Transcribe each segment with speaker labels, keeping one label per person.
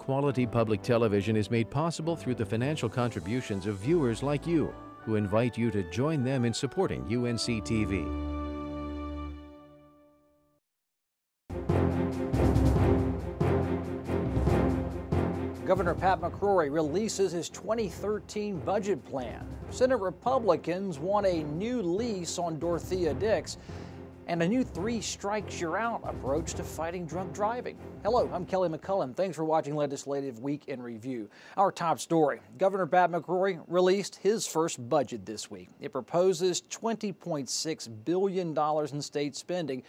Speaker 1: quality public television is made possible through the financial contributions of viewers like you, who invite you to join them in supporting UNC-TV.
Speaker 2: Governor Pat McCrory releases his 2013 budget plan. Senate Republicans want a new lease on Dorothea Dix and a new 3 strikes you're out approach to fighting drunk driving. Hello, I'm Kelly McCullum. Thanks for watching Legislative Week in Review. Our top story, Governor Pat McCrory released his first budget this week. It proposes $20.6 billion in state spending,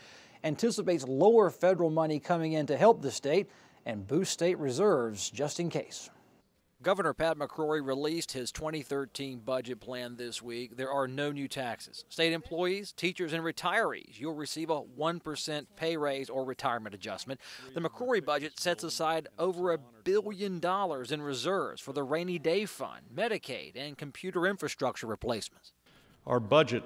Speaker 2: anticipates lower federal money coming in to help the state, and boost state reserves just in case. Governor Pat McCrory released his 2013 budget plan this week. There are no new taxes. State employees, teachers, and retirees, you'll receive a 1% pay raise or retirement adjustment. The McCrory budget sets aside over $1 billion in reserves for the rainy day fund, Medicaid, and computer infrastructure replacements.
Speaker 3: Our budget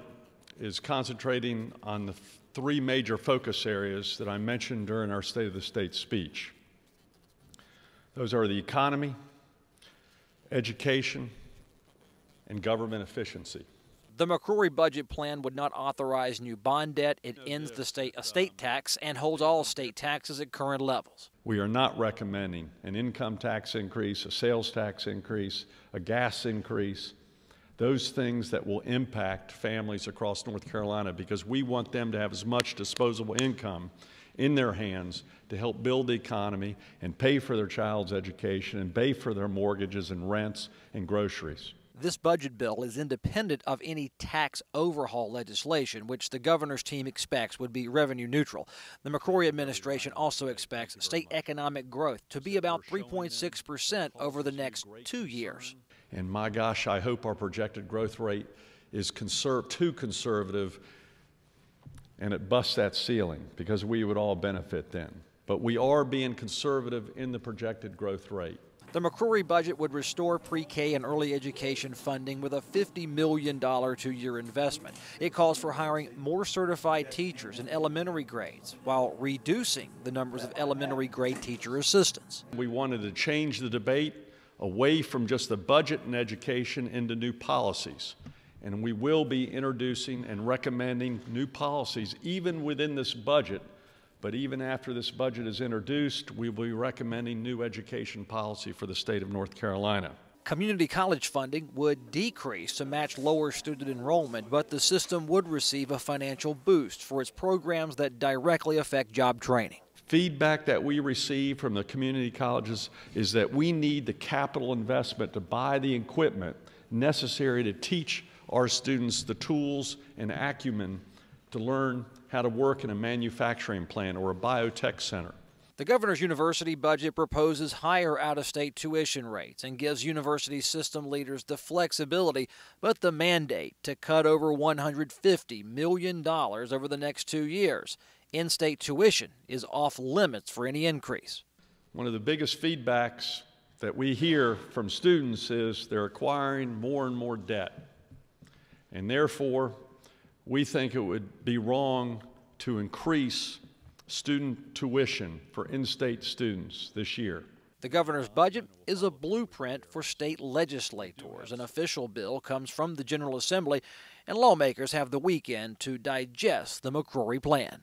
Speaker 3: is concentrating on the 3 major focus areas that I mentioned during our State of the State speech. Those are the economy, education, and government efficiency.
Speaker 2: The McCrory budget plan would not authorize new bond debt. It ends the state estate tax and holds all state taxes at current levels.
Speaker 3: We are not recommending an income tax increase, a sales tax increase, a gas increase, those things that will impact families across North Carolina, because we want them to have as much disposable income in their hands to help build the economy and pay for their child's education and pay for their mortgages and rents and groceries.
Speaker 2: This budget bill is independent of any tax overhaul legislation, which the governor's team expects would be revenue neutral. The McCrory administration also expects state economic growth to be about 3.6% over the next 2 years.
Speaker 3: And my gosh, I hope our projected growth rate is too conservative and it busts that ceiling, because we would all benefit then. But we are being conservative in the projected growth rate.
Speaker 2: The McCrory budget would restore pre-K and early education funding with a $50 million 2-year investment. It calls for hiring more certified teachers in elementary grades while reducing the numbers of elementary grade teacher assistants.
Speaker 3: We wanted to change the debate away from just the budget and education into new policies. And we will be introducing and recommending new policies even within this budget. But even after this budget is introduced, we will be recommending new education policy for the state of North Carolina.
Speaker 2: Community college funding would decrease to match lower student enrollment, but the system would receive a financial boost for its programs that directly affect job training.
Speaker 3: Feedback that we receive from the community colleges is that we need the capital investment to buy the equipment necessary to teach our students the tools and acumen to learn how to work in a manufacturing plant or a biotech center.
Speaker 2: The governor's university budget proposes higher out-of-state tuition rates and gives university system leaders the flexibility, but the mandate to cut over $150 million over the next 2 years. In-state tuition is off limits for any increase.
Speaker 3: One of the biggest feedbacks that we hear from students is they're acquiring more and more debt. And therefore, we think it would be wrong to increase student tuition for in-state students this year.
Speaker 2: The governor's budget is a blueprint for state legislators. An official bill comes from the General Assembly, and lawmakers have the weekend to digest the McCrory plan.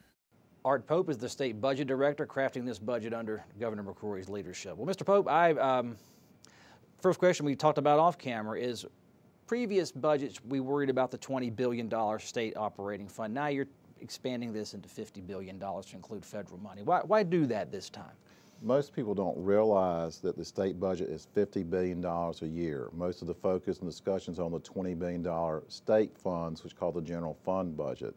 Speaker 2: Art Pope is the state budget director crafting this budget under Governor McCrory's leadership. Well, Mr. Pope, first question we talked about off camera is, previous budgets, we worried about the $20 billion state operating fund. Now you're expanding this into $50 billion to include federal money. Why do that this time?
Speaker 4: Most people don't realize that the state budget is $50 billion a year. Most of the focus and discussions on the $20 billion state funds, which is called the general fund budget.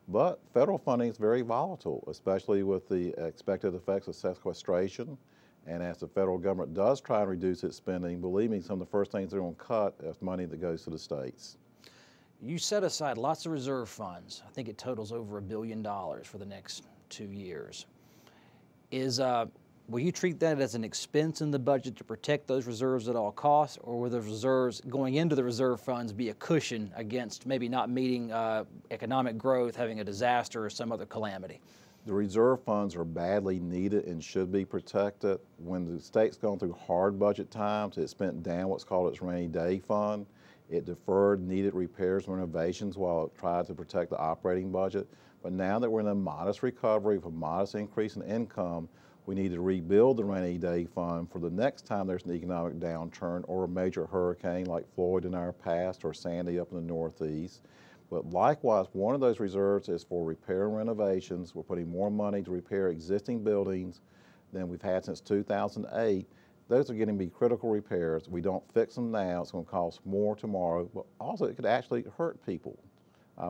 Speaker 4: But federal funding is very volatile, especially with the expected effects of sequestration. And as the federal government does try and reduce its spending, believe me, some of the first things they're going to cut is money that goes to the states.
Speaker 2: You set aside lots of reserve funds. I think it totals over $1 billion for the next 2 years. Will you treat that as an expense in the budget to protect those reserves at all costs, or will the reserves going into the reserve funds be a cushion against maybe not meeting economic growth, having a disaster, or some other calamity?
Speaker 4: The reserve funds are badly needed and should be protected. When the state's gone through hard budget times, it spent down what's called its rainy day fund. It deferred needed repairs and renovations while it tried to protect the operating budget. But now that we're in a modest recovery with a modest increase in income, we need to rebuild the rainy day fund for the next time there's an economic downturn or a major hurricane like Floyd in our past or Sandy up in the Northeast. But likewise, one of those reserves is for repair and renovations. We're putting more money to repair existing buildings than we've had since 2008. Those are getting to be critical repairs. We don't fix them now, it's going to cost more tomorrow, but also it could actually hurt people.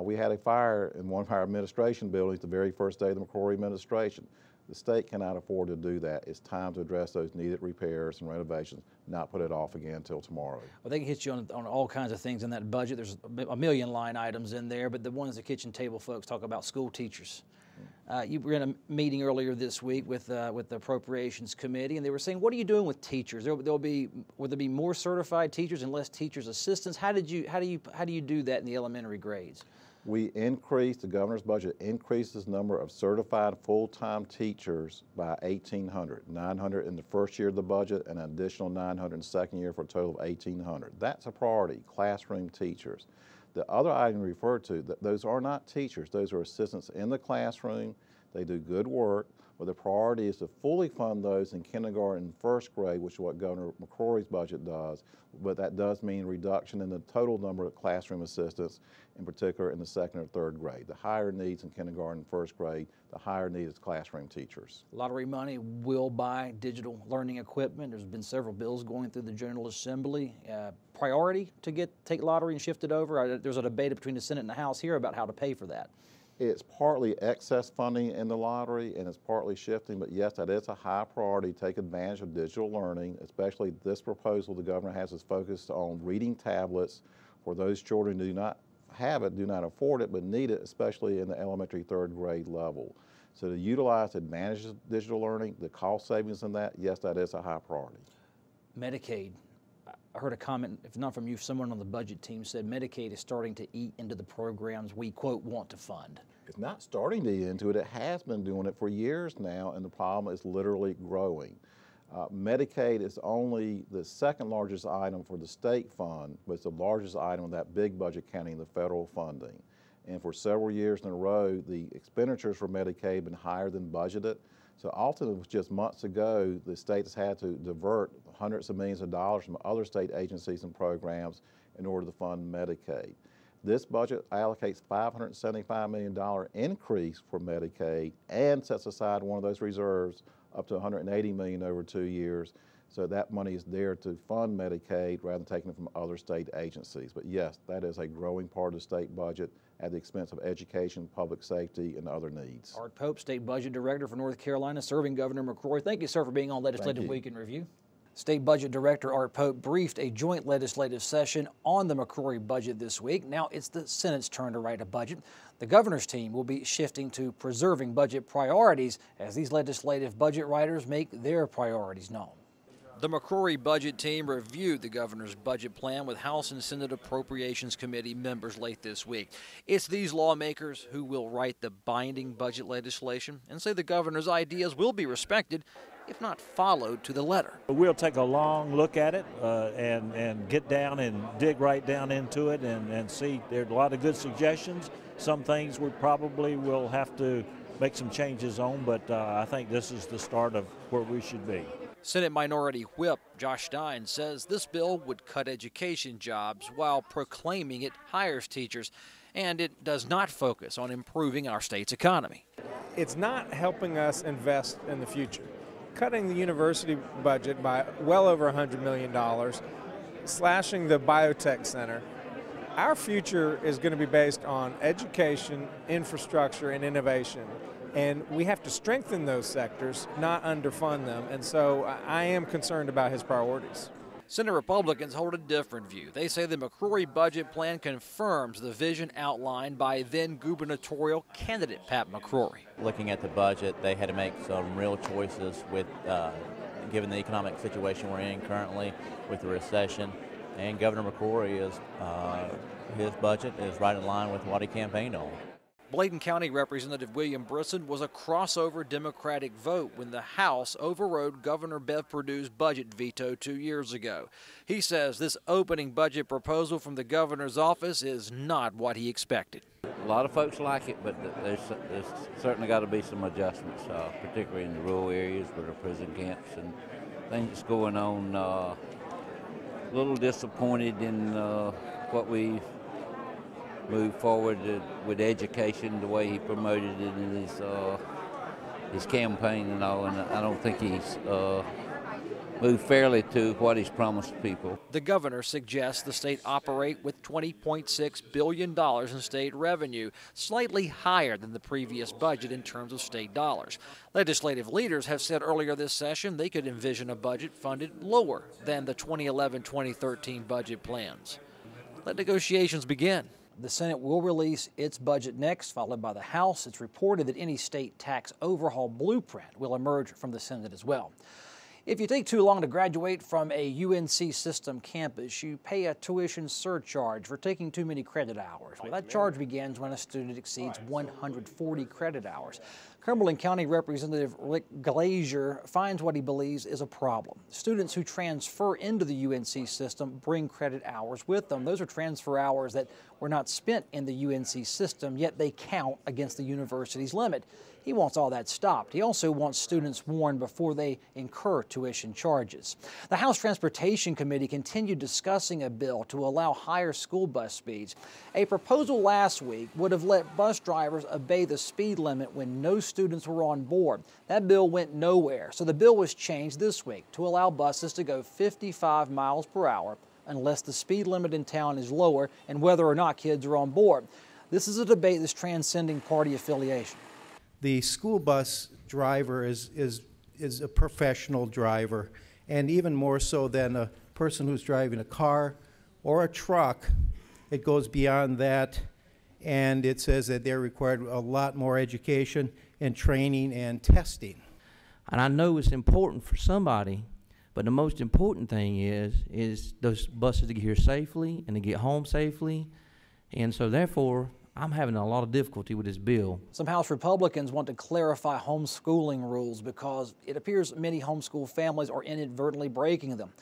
Speaker 4: We had a fire in one of our administration buildings the very first day of the McCrory administration. The state cannot afford to do that. It's time to address those needed repairs and renovations, not put it off again until tomorrow.
Speaker 2: Well, they can hit you on all kinds of things in that budget. There's a million line items in there, but the ones the kitchen table folks talk about school teachers. You were in a meeting earlier this week with the Appropriations Committee, and they were saying, what are you doing with teachers? Will there be more certified teachers and less teachers assistants? How do you do that in the elementary grades?
Speaker 4: We increased, the governor's budget increases the number of certified full-time teachers by 1,800, 900 in the first year of the budget and an additional 900 in the second year for a total of 1,800. That's a priority, classroom teachers. The other item referred to, those are not teachers, those are assistants in the classroom. They do good work, but the priority is to fully fund those in kindergarten and first grade, which is what Governor McCrory's budget does, but that does mean reduction in the total number of classroom assistants, in particular in the second or third grade. The higher needs in kindergarten and first grade, the higher need is classroom teachers. Lottery
Speaker 2: money will buy digital learning equipment. There's been several bills going through the General Assembly. Priority to take lottery and shift it over? There's a debate between the Senate and the House here about how to pay for that.
Speaker 4: It's partly excess funding in the lottery and it's partly shifting, but yes, that is a high priority. Take advantage of digital learning, especially this proposal the governor has is focused on reading tablets for those children who do not have it, do not afford it, but need it, especially in the elementary third grade level. So to utilize the advantages of digital learning, the cost savings in that, yes, that is a high priority.
Speaker 2: Medicaid. I heard a comment, if not from you, someone on the budget team said Medicaid is starting to eat into the programs we, quote, want to fund.
Speaker 4: It's not starting to eat into it. It has been doing it for years now, and the problem is literally growing. Medicaid is only the second largest item for the state fund, but it's the largest item of that big budget counting the federal funding. And for several years in a row, the expenditures for Medicaid have been higher than budgeted. So often it was just months ago, the state has had to divert hundreds of millions of dollars from other state agencies and programs in order to fund Medicaid. This budget allocates $575 million increase for Medicaid and sets aside one of those reserves up to $180 million over 2 years. So that money is there to fund Medicaid rather than taking it from other state agencies. But yes, that is a growing part of the state budget at the expense of education, public safety, and other needs.
Speaker 2: Art Pope, State Budget Director for North Carolina, serving Governor McCrory. Thank you, sir, for being on Legislative Week in Review. State Budget Director Art Pope briefed a joint legislative session on the McCrory budget this week. Now it's the Senate's turn to write a budget. The governor's team will be shifting to preserving budget priorities as these legislative budget writers make their priorities known. The McCrory budget team reviewed the governor's budget plan with House and Senate Appropriations Committee members late this week. It's these lawmakers who will write the binding budget legislation and say the governor's ideas will be respected, if not followed to the letter.
Speaker 5: We'll take a long look at it and get down and dig right down into it and see. There's a lot of good suggestions. Some things we probably will have to make some changes on, but I think this is the start of where we should be.
Speaker 2: Senate Minority Whip Josh Stein says this bill would cut education jobs while proclaiming it hires teachers, and it does not focus on improving our state's economy.
Speaker 6: It's not helping us invest in the future. Cutting the university budget by well over $100 million, slashing the biotech center. Our future is going to be based on education, infrastructure, and innovation. And we have to strengthen those sectors, not underfund them. And so I am concerned about his priorities.
Speaker 2: Senate Republicans hold a different view. They say the McCrory budget plan confirms the vision outlined by then gubernatorial candidate Pat McCrory.
Speaker 7: Looking at the budget, they had to make some real choices with, given the economic situation we're in currently with the recession. And Governor McCrory his budget is right in line with what he campaigned on.
Speaker 2: Bladen County Representative William Brisson was a crossover Democratic vote when the House overrode Governor Bev Perdue's budget veto 2 years ago. He says this opening budget proposal from the governor's office is not what he expected.
Speaker 8: A lot of folks like it, but there's certainly got to be some adjustments, particularly in the rural areas where there are prison camps and things going on. A little disappointed in what we moved forward with education, the way he promoted it in his campaign and all, and I don't think he's moved fairly to what he's promised people.
Speaker 2: The governor suggests the state operate with $20.6 billion in state revenue, slightly higher than the previous budget in terms of state dollars. Legislative leaders have said earlier this session they could envision a budget funded lower than the 2011-2013 budget plans. Let negotiations begin. The Senate will release its budget next, followed by the House. It's reported that any state tax overhaul blueprint will emerge from the Senate as well. If you take too long to graduate from a UNC system campus, you pay a tuition surcharge for taking too many credit hours. Well, that charge begins when a student exceeds 140 credit hours. Cumberland County Representative Rick Glazier finds what he believes is a problem. Students who transfer into the UNC system bring credit hours with them. Those are transfer hours that were not spent in the UNC system, yet they count against the university's limit. He wants all that stopped. He also wants students warned before they incur tuition charges. The House Transportation Committee continued discussing a bill to allow higher school bus speeds. A proposal last week would have let bus drivers obey the speed limit when no students were on board. That bill went nowhere, so the bill was changed this week to allow buses to go 55 miles per hour unless the speed limit in town is lower and whether or not kids are on board. This is a debate that's transcending party affiliation.
Speaker 9: The school bus driver is a professional driver, and even more so than a person who's driving a car or a truck. It goes beyond that, and it says that they're required a lot more education and training and testing.
Speaker 10: And I know it's important for somebody, but the most important thing is those buses to get here safely and to get home safely, and so therefore I'm having a lot of difficulty with this bill.
Speaker 2: Some House Republicans want to clarify homeschooling rules because it appears many homeschool families are inadvertently breaking them.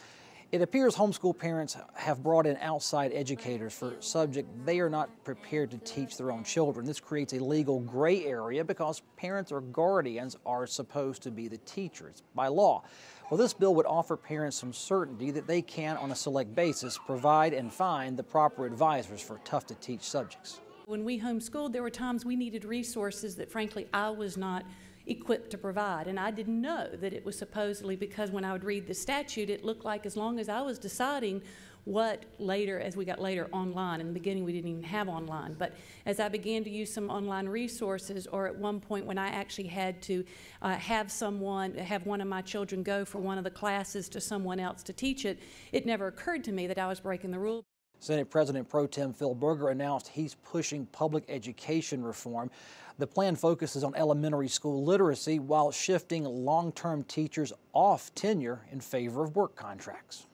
Speaker 2: It appears homeschool parents have brought in outside educators for subjects they are not prepared to teach their own children. This creates a legal gray area because parents or guardians are supposed to be the teachers by law. Well, this bill would offer parents some certainty that they can, on a select basis, provide and find the proper advisors for tough-to-teach subjects.
Speaker 11: When we homeschooled, there were times we needed resources that, frankly, I was not equipped to provide, and I didn't know that it was supposedly because when I would read the statute, it looked like as long as I was deciding what later, as we got later online, in the beginning we didn't even have online, but as I began to use some online resources, or at one point when I actually had to have one of my children go for one of the classes to someone else to teach it, it never occurred to me that I was breaking the rule.
Speaker 2: Senate President Pro Tem Phil Berger announced he's pushing public education reform. The plan focuses on elementary school literacy while shifting long-term teachers off tenure in favor of work contracts.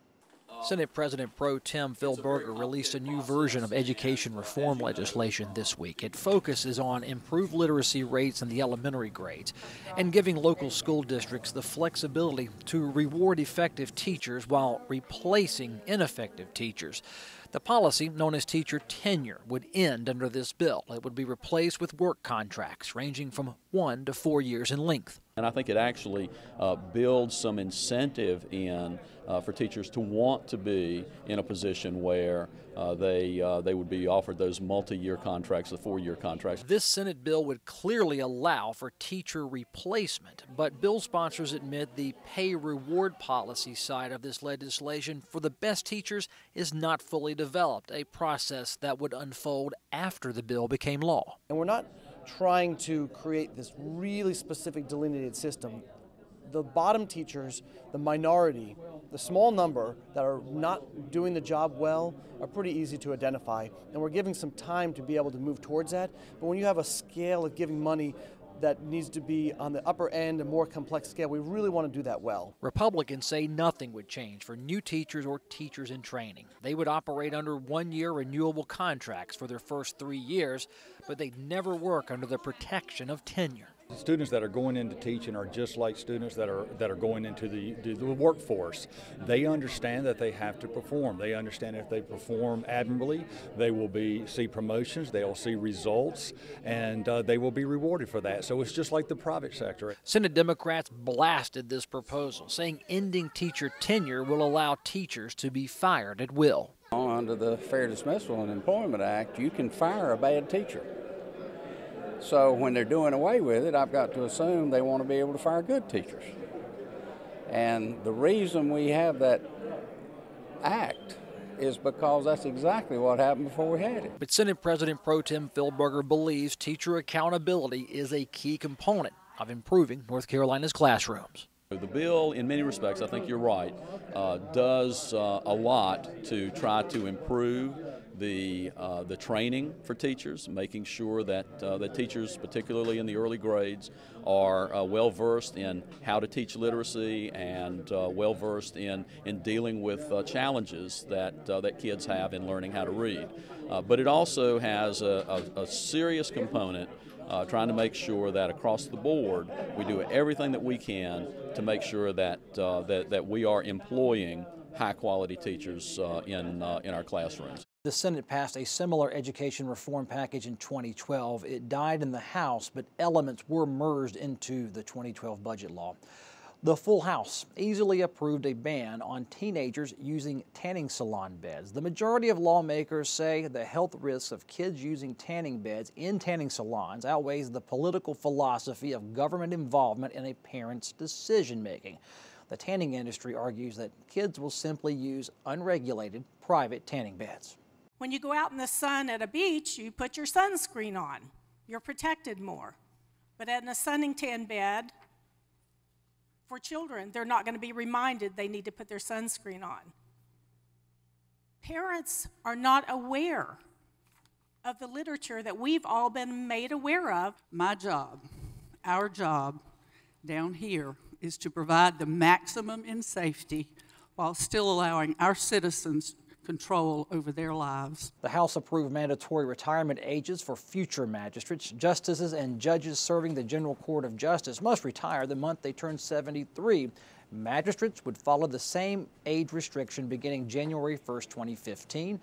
Speaker 2: Senate President Pro Tem Phil Berger released a new version of education reform legislation this week. It focuses on improved literacy rates in the elementary grades and giving local school districts the flexibility to reward effective teachers while replacing ineffective teachers. The policy, known as teacher tenure, would end under this bill. It would be replaced with work contracts ranging from 1 to 4 years in length.
Speaker 12: And I think it actually builds some incentive in for teachers to want to be in a position where they would be offered those multi-year contracts, the 4-year contracts.
Speaker 2: This Senate bill would clearly allow for teacher replacement, but bill sponsors admit the pay-reward policy side of this legislation for the best teachers is not fully developed, a process that would unfold after the bill became law.
Speaker 13: And we're not trying to create this really specific delineated system. The bottom teachers, the minority, the small number that are not doing the job well are pretty easy to identify, and we're giving some time to be able to move towards that. But when you have a scale of giving money that needs to be on the upper end, a more complex scale. We really want to do that well.
Speaker 2: Republicans say nothing would change for new teachers or teachers in training. They would operate under one-year renewable contracts for their first 3 years, but they'd never work under the protection of tenure.
Speaker 14: Students that are going into teaching are just like students that are going into the workforce. They understand that they have to perform. They understand if they perform admirably, they will see promotions, they'll see results, and they will be rewarded for that. So it's just like the private sector.
Speaker 2: Senate Democrats blasted this proposal, saying ending teacher tenure will allow teachers to be fired at will.
Speaker 15: Under the Fair Dismissal and Employment Act, you can fire a bad teacher. So when they're doing away with it, I've got to assume they want to be able to fire good teachers. And the reason we have that act is because that's exactly what happened before we had it.
Speaker 2: But Senate President Pro Tem Philberger believes teacher accountability is a key component of improving North Carolina's classrooms.
Speaker 12: The bill, in many respects, I think you're right, does a lot to try to improve the training for teachers, making sure that that teachers, particularly in the early grades, are well versed in how to teach literacy and well versed in dealing with challenges that kids have in learning how to read. But it also has a serious component trying to make sure that across the board we do everything that we can to make sure that that we are employing high-quality teachers in our classrooms.
Speaker 2: The Senate passed a similar education reform package in 2012. It died in the House, but elements were merged into the 2012 budget law. The full House easily approved a ban on teenagers using tanning salon beds. The majority of lawmakers say the health risks of kids using tanning beds in tanning salons outweighs the political philosophy of government involvement in a parent's decision-making. The tanning industry argues that kids will simply use unregulated private tanning beds.
Speaker 16: When you go out in the sun at a beach, you put your sunscreen on. You're protected more. But in a suntan bed, for children, they're not going to be reminded they need to put their sunscreen on. Parents are not aware of the literature that we've all been made aware of.
Speaker 17: My job, our job down here, is to provide the maximum in safety while still allowing our citizens control over their lives.
Speaker 2: The House approved mandatory retirement ages for future magistrates. Justices and judges serving the General Court of Justice must retire the month they turn 73. Magistrates would follow the same age restriction beginning January 1st, 2015.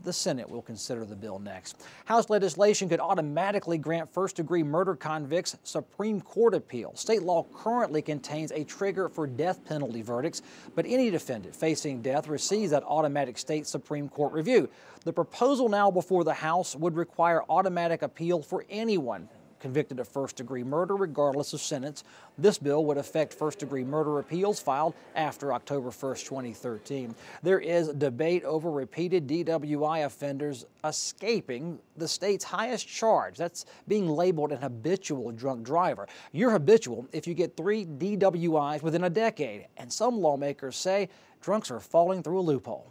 Speaker 2: The Senate will consider the bill next. House legislation could automatically grant first-degree murder convicts Supreme Court appeal. State law currently contains a trigger for death penalty verdicts, but any defendant facing death receives that automatic state Supreme Court review. The proposal now before the House would require automatic appeal for anyone convicted of first-degree murder, regardless of sentence. This bill would affect first-degree murder appeals filed after October 1st, 2013. There is debate over repeated DWI offenders escaping the state's highest charge. That's being labeled an habitual drunk driver. You're habitual if you get 3 DWIs within a decade, and some lawmakers say drunks are falling through a loophole.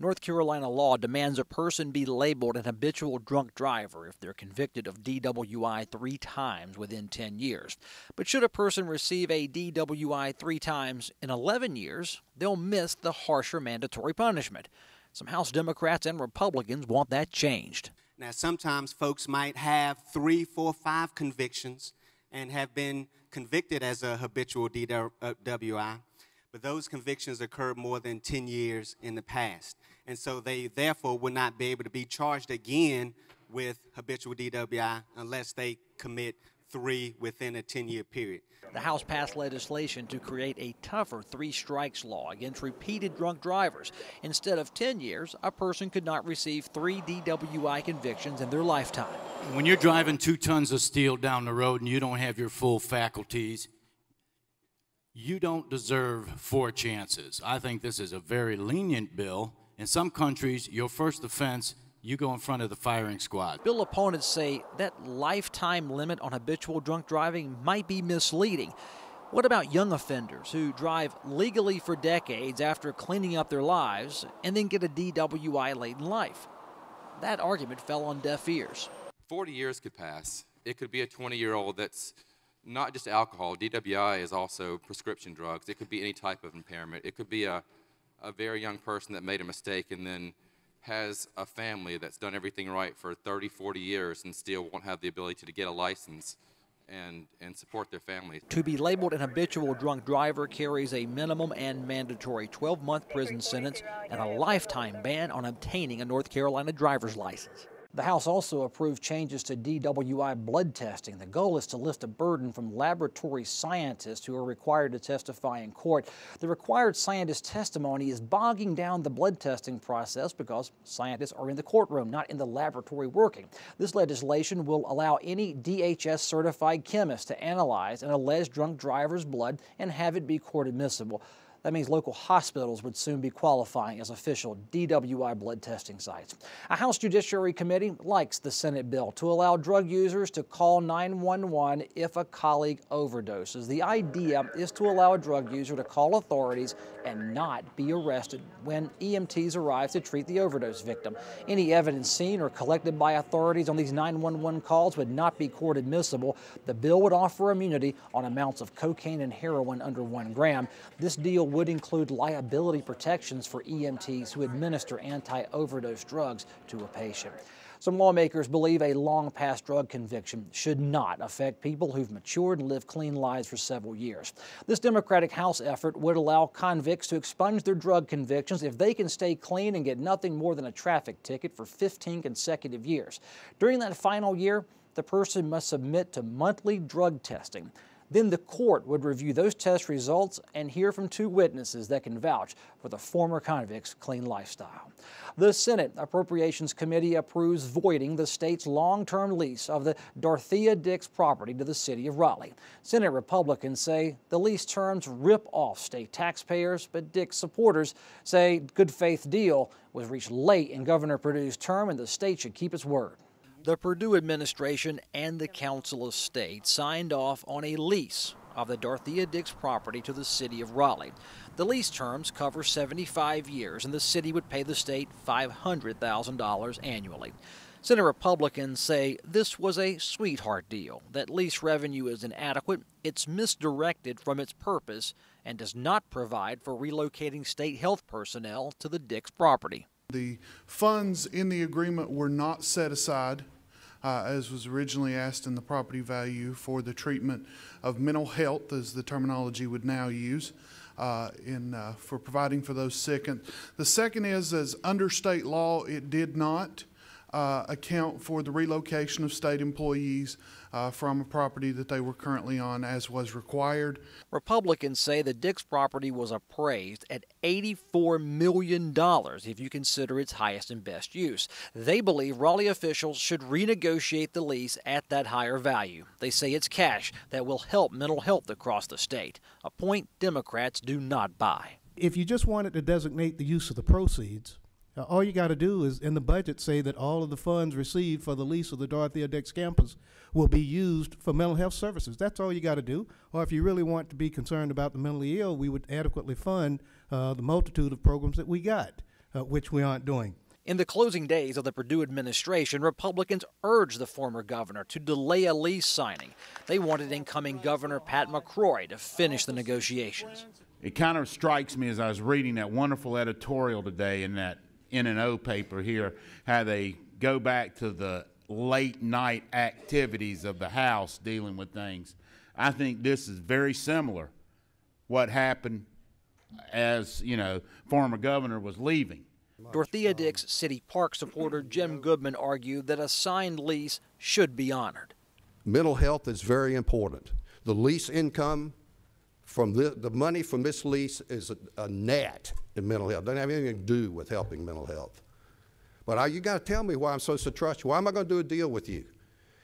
Speaker 2: North Carolina law demands a person be labeled an habitual drunk driver if they're convicted of DWI 3 times within 10 years. But should a person receive a DWI 3 times in 11 years, they'll miss the harsher mandatory punishment. Some House Democrats and Republicans want that changed.
Speaker 18: Now, sometimes folks might have 3, 4, 5 convictions and have been convicted as a habitual DWI. But those convictions occurred more than 10 years in the past. And so they therefore would not be able to be charged again with habitual DWI unless they commit 3 within a 10-year period.
Speaker 2: The House passed legislation to create a tougher 3 strikes law against repeated drunk drivers. Instead of 10 years, a person could not receive 3 DWI convictions in their lifetime.
Speaker 19: When you're driving 2 tons of steel down the road and you don't have your full faculties, you don't deserve 4 chances. I think this is a very lenient bill. In some countries, your first offense, you go in front of the firing squad.
Speaker 2: Bill opponents say that lifetime limit on habitual drunk driving might be misleading. What about young offenders who drive legally for decades after cleaning up their lives and then get a DWI late in life? That argument fell on deaf ears.
Speaker 20: 40 years could pass. It could be a 20-year-old that's not just alcohol. DWI is also prescription drugs. It could be any type of impairment. It could be a very young person that made a mistake and then has a family that's done everything right for 30, 40 years and still won't have the ability to get a license and support their families.
Speaker 2: To be labeled an habitual drunk driver carries a minimum and mandatory 12-month prison sentence and a lifetime ban on obtaining a North Carolina driver's license. The House also approved changes to DWI blood testing. The goal is to lift a burden from laboratory scientists who are required to testify in court. The required scientist testimony is bogging down the blood testing process because scientists are in the courtroom, not in the laboratory working. This legislation will allow any DHS-certified chemist to analyze an alleged drunk driver's blood and have it be court admissible. That means local hospitals would soon be qualifying as official DWI blood testing sites. A House Judiciary Committee likes the Senate bill to allow drug users to call 911 if a colleague overdoses. The idea is to allow a drug user to call authorities and not be arrested when EMTs arrive to treat the overdose victim. Any evidence seen or collected by authorities on these 911 calls would not be court admissible. The bill would offer immunity on amounts of cocaine and heroin under 1 gram. This deal would include liability protections for EMTs who administer anti-overdose drugs to a patient. Some lawmakers believe a long-past drug conviction should not affect people who've matured and lived clean lives for several years. This Democratic House effort would allow convicts to expunge their drug convictions if they can stay clean and get nothing more than a traffic ticket for 15 consecutive years. During that final year, the person must submit to monthly drug testing. Then the court would review those test results and hear from 2 witnesses that can vouch for the former convict's clean lifestyle. The Senate Appropriations Committee approves voiding the state's long-term lease of the Dorothea Dix property to the city of Raleigh. Senate Republicans say the lease terms rip off state taxpayers, but Dix supporters say good faith deal was reached late in Governor Perdue's term and the state should keep its word. The Perdue administration and the Council of State signed off on a lease of the Dorothea Dix property to the city of Raleigh. The lease terms cover 75 years, and the city would pay the state $500,000 annually. Senate Republicans say this was a sweetheart deal, that lease revenue is inadequate, it's misdirected from its purpose, and does not provide for relocating state health personnel to the Dix property.
Speaker 21: The funds in the agreement were not set aside, as was originally asked in the property value, for the treatment of mental health, as the terminology would now use, for providing for those sick. And the second is, as under state law, it did not account for the relocation of state employees from a property that they were currently on, as was required.
Speaker 2: Republicans say the Dix property was appraised at $84 million if you consider its highest and best use. They believe Raleigh officials should renegotiate the lease at that higher value. They say it's cash that will help mental health across the state, a point Democrats do not buy.
Speaker 22: If you just wanted to designate the use of the proceeds, all you got to do is in the budget say that all of the funds received for the lease of the Dorothea Dix campus will be used for mental health services. That's all you got to do. Or if you really want to be concerned about the mentally ill, we would adequately fund the multitude of programs that we got, which we aren't doing.
Speaker 2: In the closing days of the Perdue administration, Republicans urged the former governor to delay a lease signing. They wanted incoming Governor Pat McCrory to finish the negotiations.
Speaker 23: It kind of strikes me as I was reading that wonderful editorial today in that N&O paper here, how they go back to the late night activities of the House dealing with things. I think this is very similar what happened as, former governor was leaving.
Speaker 2: Dorothea Dix City Park supporter Jim Goodman argued that a signed lease should be honored.
Speaker 24: Mental health is very important. The lease income from the money from this lease is a net in mental health. Doesn't have anything to do with helping mental health. But you got to tell me why I'm supposed to trust you. Why am I going to do a deal with you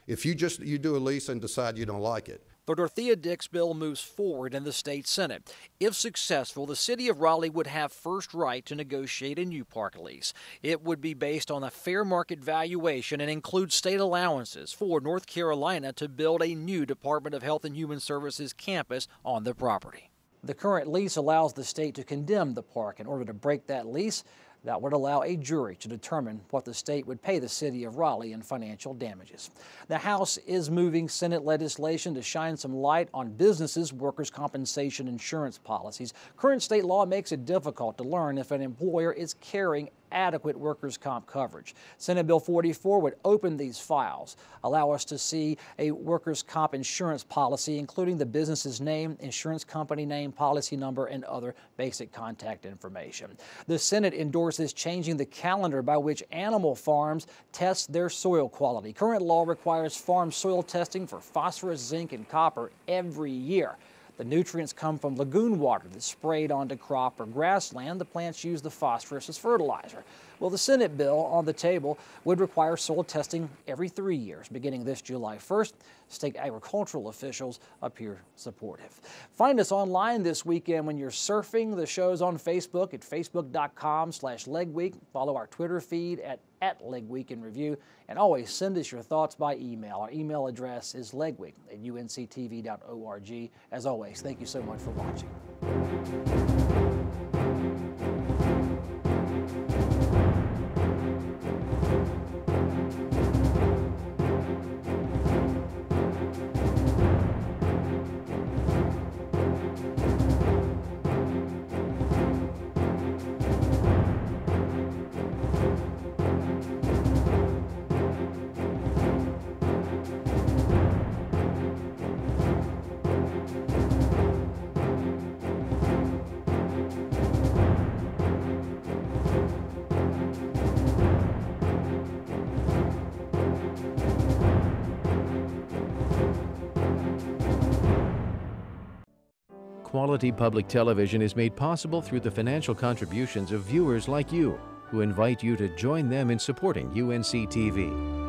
Speaker 24: if you do a lease and decide you don't like it?
Speaker 2: The Dorothea Dix bill moves forward in the state Senate. If successful, the city of Raleigh would have first right to negotiate a new park lease. It would be based on a fair market valuation and include state allowances for North Carolina to build a new Department of Health and Human Services campus on the property. The current lease allows the state to condemn the park. In order to break that lease, That would allow a jury to determine what the state would pay the city of Raleigh in financial damages. The House is moving Senate legislation to shine some light on businesses' workers' compensation insurance policies. Current state law makes it difficult to learn if an employer is carrying adequate workers' comp coverage. Senate Bill 44 would open these files, allow us to see a workers' comp insurance policy, including the business's name, insurance company name, policy number, and other basic contact information. The Senate endorses changing the calendar by which animal farms test their soil quality. Current law requires farm soil testing for phosphorus, zinc, and copper every year. The nutrients come from lagoon water that's sprayed onto crop or grassland. The plants use the phosphorus as fertilizer. Well, the Senate bill on the table would require soil testing every 3 years. Beginning this July 1st, state agricultural officials appear supportive. Find us online this weekend when you're surfing. The show's on Facebook at facebook.com/legweek. Follow our Twitter feed at @legweekinreview. And always send us your thoughts by email. Our email address is legweek@unctv.org. As always, thank you so much for watching.
Speaker 1: Quality public television is made possible through the financial contributions of viewers like you, who invite you to join them in supporting UNC-TV.